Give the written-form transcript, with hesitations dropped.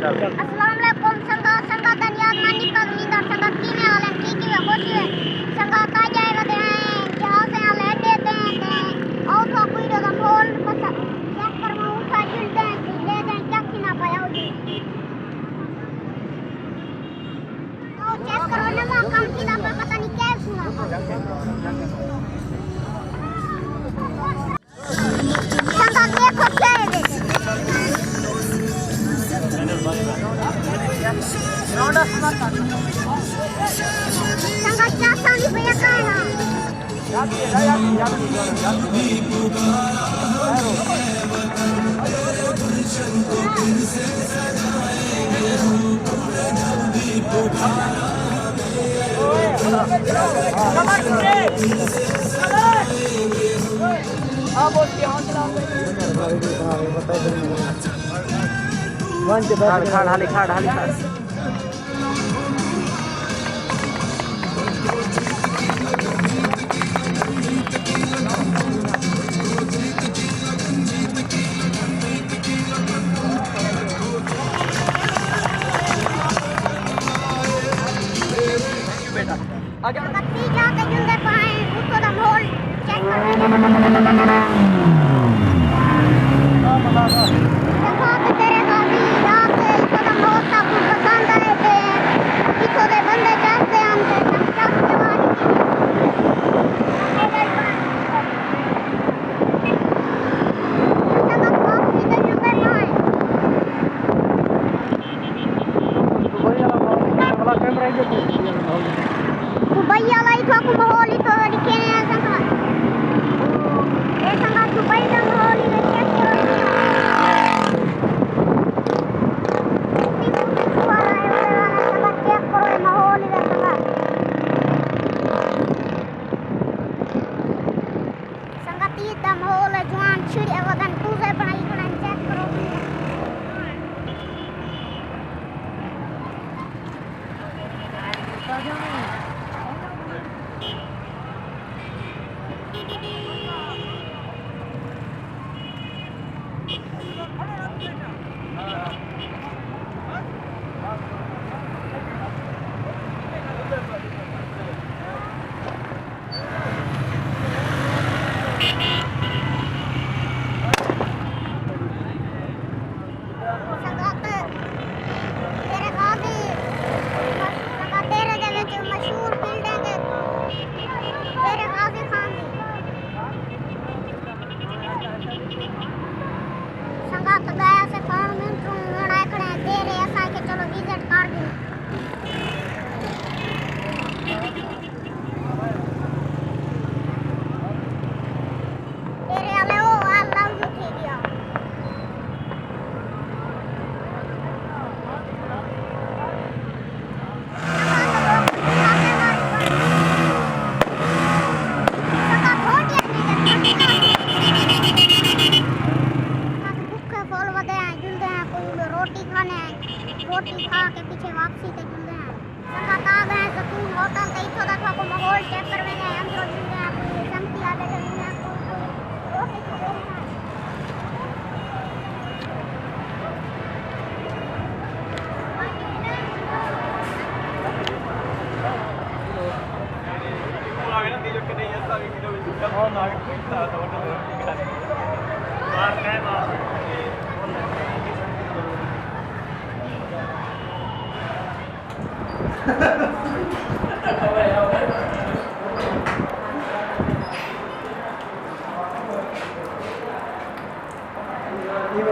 अस्सलाम वालेकुम संगा धन्यवाद मानी पगनी दर संगा की में आले ठीक है खुश है संगा का जाए वदे हैं जहां से ले देते हैं और तो कोई रकम होल पता चेक करवा उठा जुलते हैं ले दें क्या ना पाया हो जी तो चेक करो ना वो कम की ना पता नहीं क्या सुना संगा देखो क्या है संगा क्या सानी पे कहना खाड़ बत्ती जाके जुंदे पाए उसको दा मोल चेक कर देखो तेरे गाड़ी रात इसको दा मोल ता पसंद आए थे किसो दे बंदे जाते हम से सब के मारी भैया लाई था को माहौल ही तो दिखे नहीं संगा ए संगा दुबई का माहौल ही चेक करो चेक करो माहौल ही संगा तीत दा माहौल है जवान छिड़े वदन पूजे बनाई करण चेक करो संगात गया से फोन में लड़ाई खड़े दे रहे ऐसा कि चलो विजिट कर दूं तेरे वाले ओ अल्लाह यू थी गया रोटी खा के पीछे वापसी ते जुलते हैं संगा का गए सकून होटल ते इथो दा को माहौल चेक करवे गए अंदर जुलते हैं कोई संगती आवे ते जुलते हैं रोटी खावे हैं आगे ना दिल के नहीं ऐसा भी किलो भी और ना पैसा तो मार मैं मार Ha ha ha.